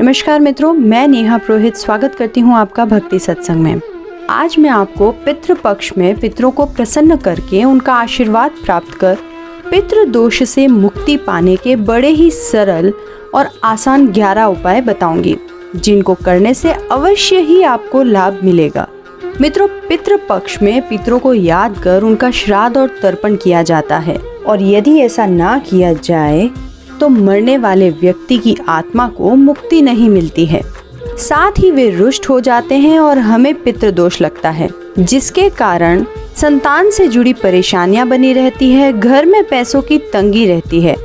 नमस्कार मित्रों, मैं नेहा पुरोहित स्वागत करती हूँ आपका भक्ति सत्संग में। आज मैं आपको पितृ पक्ष में पितरों को प्रसन्न करके उनका आशीर्वाद प्राप्त कर पितृ दोष से मुक्ति पाने के बड़े ही सरल और आसान 11 उपाय बताऊंगी, जिनको करने से अवश्य ही आपको लाभ मिलेगा। मित्रों, पितृ पक्ष में पितरों को याद कर उनका श्राद्ध और तर्पण किया जाता है, और यदि ऐसा ना किया जाए तो मरने वाले व्यक्ति की आत्मा को मुक्ति नहीं मिलती है। साथ ही वे रुष्ट हो जाते हैं और हमें पितृदोष लगता है, जिसके कारण संतान से जुड़ी परेशानियां बनी रहती है, घर में पैसों की तंगी रहती है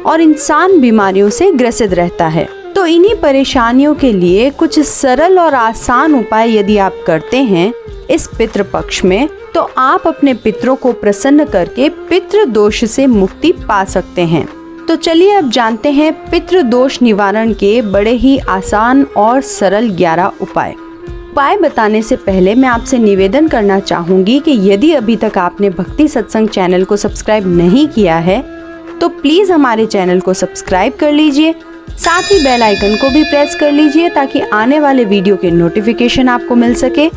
और इंसान बीमारियों से ग्रसित रहता है। तो इन्हीं परेशानियों के लिए कुछ सरल और आसान उपाय यदि आप करते हैं इस पितृ पक्ष में, तो आप अपने पितरों को प्रसन्न करके पितृ दोष से मुक्ति पा सकते हैं। तो चलिए अब जानते हैं पितृ दोष निवारण के बड़े ही आसान और सरल 11 उपाय। उपाय बताने से पहले मैं आपसे निवेदन करना चाहूंगी कि यदि अभी तक आपने भक्ति सत्संग चैनल को सब्सक्राइब नहीं किया है तो प्लीज हमारे चैनल को सब्सक्राइब कर लीजिए, साथ ही बेल आइकन को भी प्रेस कर लीजिए ताकि आने वाले वीडियो के नोटिफिकेशन आपको मिल सके।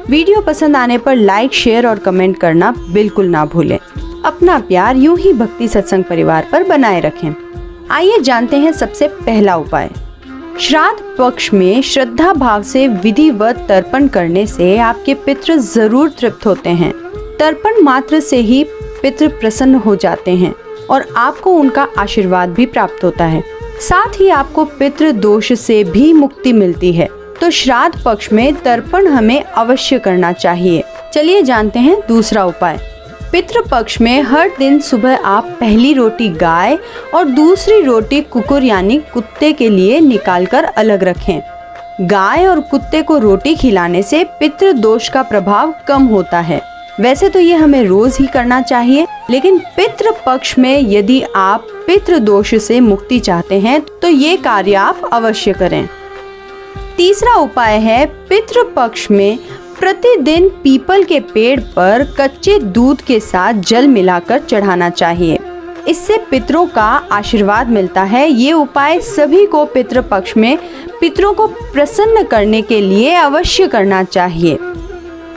वीडियो पसंद आने पर लाइक, शेयर और कमेंट करना बिल्कुल ना भूलें। अपना प्यार यूं ही भक्ति सत्संग परिवार पर बनाए रखें। आइए जानते हैं सबसे पहला उपाय। श्राद्ध पक्ष में श्रद्धा भाव से विधिवत तर्पण करने से आपके पितृ जरूर तृप्त होते हैं। तर्पण मात्र से ही पितृ प्रसन्न हो जाते हैं और आपको उनका आशीर्वाद भी प्राप्त होता है। साथ ही आपको पितृ दोष से भी मुक्ति मिलती है। तो श्राद्ध पक्ष में तर्पण हमें अवश्य करना चाहिए। चलिए जानते हैं दूसरा उपाय। पितृ पक्ष में हर दिन सुबह आप पहली रोटी गाय और दूसरी रोटी कुकुर यानी कुत्ते के लिए निकालकर अलग रखें। गाय और कुत्ते को रोटी खिलाने से पितृ दोष का प्रभाव कम होता है। वैसे तो ये हमें रोज ही करना चाहिए, लेकिन पितृ पक्ष में यदि आप पितृ दोष से मुक्ति चाहते हैं तो ये कार्य आप अवश्य करें। तीसरा उपाय है, पितृ पक्ष में प्रतिदिन पीपल के पेड़ पर कच्चे दूध के साथ जल मिलाकर चढ़ाना चाहिए। इससे पितरों का आशीर्वाद मिलता है। ये उपाय सभी को पितृ पक्ष में पितरों को प्रसन्न करने के लिए अवश्य करना चाहिए।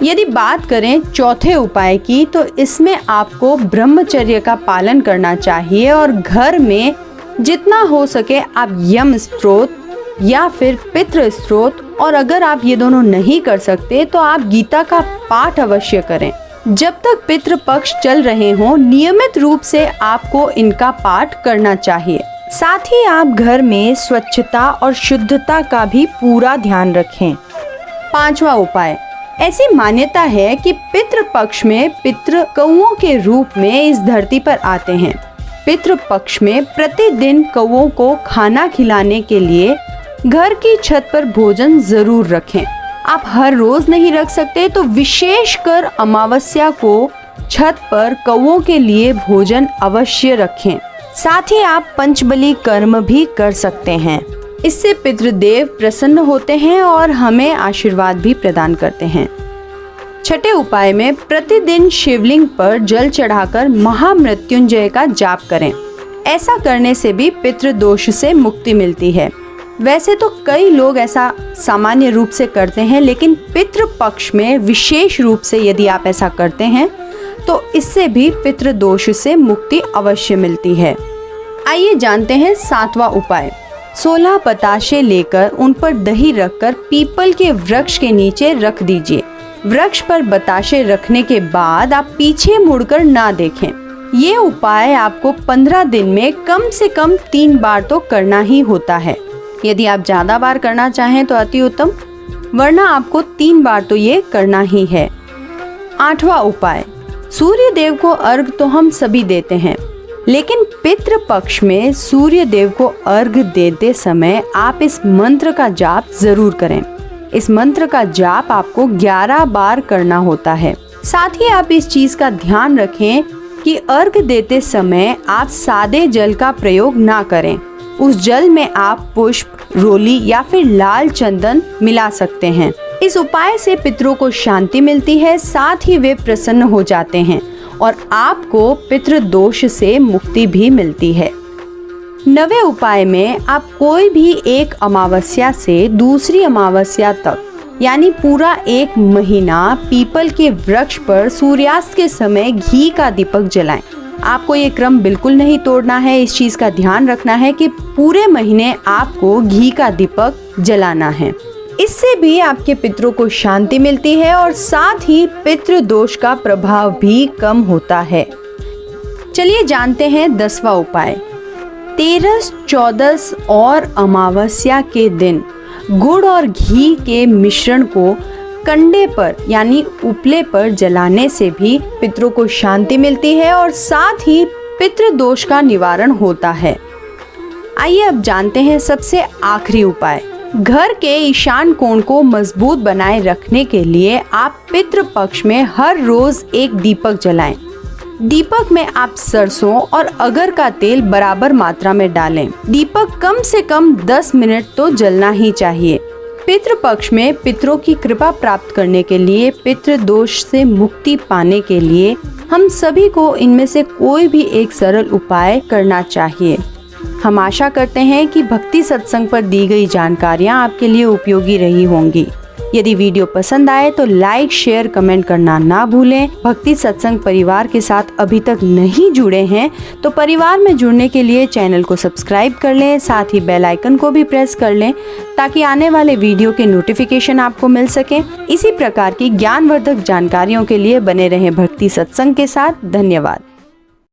यदि बात करें चौथे उपाय की, तो इसमें आपको ब्रह्मचर्य का पालन करना चाहिए और घर में जितना हो सके आप यम स्तोत्र या फिर पितृ स्तोत्र, और अगर आप ये दोनों नहीं कर सकते तो आप गीता का पाठ अवश्य करें। जब तक पितृ पक्ष चल रहे हों नियमित रूप से आपको इनका पाठ करना चाहिए। साथ ही आप घर में स्वच्छता और शुद्धता का भी पूरा ध्यान रखें। पांचवा उपाय। ऐसी मान्यता है कि पितृ पक्ष में पितृ कौओं के रूप में इस धरती पर आते हैं। पितृ पक्ष में प्रतिदिन कौओं को खाना खिलाने के लिए घर की छत पर भोजन जरूर रखें। आप हर रोज नहीं रख सकते तो विशेषकर अमावस्या को छत पर कौओं के लिए भोजन अवश्य रखें। साथ ही आप पंचबली कर्म भी कर सकते हैं। इससे पितृदेव प्रसन्न होते हैं और हमें आशीर्वाद भी प्रदान करते हैं। छठे उपाय में प्रतिदिन शिवलिंग पर जल चढ़ाकर महामृत्युंजय का जाप करें। ऐसा करने से भी पितृ दोष से मुक्ति मिलती है। वैसे तो कई लोग ऐसा सामान्य रूप से करते हैं, लेकिन पितृ पक्ष में विशेष रूप से यदि आप ऐसा करते हैं तो इससे भी पितृ दोष से मुक्ति अवश्य मिलती है। आइए जानते हैं सातवां उपाय। 16 बताशे लेकर उन पर दही रखकर पीपल के वृक्ष के नीचे रख दीजिए। वृक्ष पर बताशे रखने के बाद आप पीछे मुड़कर ना देखें। ये उपाय आपको 15 दिन में कम से कम 3 बार तो करना ही होता है। यदि आप ज्यादा बार करना चाहें तो अति उत्तम, वरना आपको 3 बार तो ये करना ही है। आठवां उपाय। सूर्य देव को अर्घ तो हम सभी देते हैं, लेकिन पितृ पक्ष में सूर्य देव को अर्घ देते समय आप इस मंत्र का जाप जरूर करें। इस मंत्र का जाप आपको 11 बार करना होता है। साथ ही आप इस चीज का ध्यान रखें कि अर्घ देते समय आप सादे जल का प्रयोग ना करें। उस जल में आप पुष्प, रोली या फिर लाल चंदन मिला सकते हैं। इस उपाय से पितरों को शांति मिलती है, साथ ही वे प्रसन्न हो जाते हैं और आपको पितृ दोष से मुक्ति भी मिलती है। नवे उपाय में आप कोई भी एक अमावस्या से दूसरी अमावस्या तक यानी पूरा 1 महीना पीपल के वृक्ष पर सूर्यास्त के समय घी का दीपक जलाएं। आपको ये क्रम बिल्कुल नहीं तोड़ना है। इस चीज का ध्यान रखना है कि पूरे महीने आपको घी का दीपक जलाना है। इससे भी आपके पितरों को शांति मिलती है और साथ ही पितृ दोष का प्रभाव भी कम होता है। चलिए जानते हैं 10वां उपाय। 13, 14 और अमावस्या के दिन गुड़ और घी के मिश्रण को कंडे पर यानी उपले पर जलाने से भी पितरों को शांति मिलती है और साथ ही पितृ दोष का निवारण होता है। आइए अब जानते हैं सबसे आखिरी उपाय। घर के ईशान कोण को मजबूत बनाए रखने के लिए आप पितृ पक्ष में हर रोज एक दीपक जलाएं। दीपक में आप सरसों और अगर का तेल बराबर मात्रा में डालें। दीपक कम से कम 10 मिनट तो जलना ही चाहिए। पितृ पक्ष में पितरों की कृपा प्राप्त करने के लिए, पितृ दोष से मुक्ति पाने के लिए हम सभी को इनमें से कोई भी एक सरल उपाय करना चाहिए। हम आशा करते हैं कि भक्ति सत्संग पर दी गई जानकारियाँ आपके लिए उपयोगी रही होंगी। यदि वीडियो पसंद आए तो लाइक, शेयर, कमेंट करना ना भूलें। भक्ति सत्संग परिवार के साथ अभी तक नहीं जुड़े हैं तो परिवार में जुड़ने के लिए चैनल को सब्सक्राइब कर लें, साथ ही बेल आइकन को भी प्रेस कर लें ताकि आने वाले वीडियो के नोटिफिकेशन आपको मिल सके। इसी प्रकार की ज्ञानवर्धक जानकारियों के लिए बने रहें भक्ति सत्संग के साथ। धन्यवाद।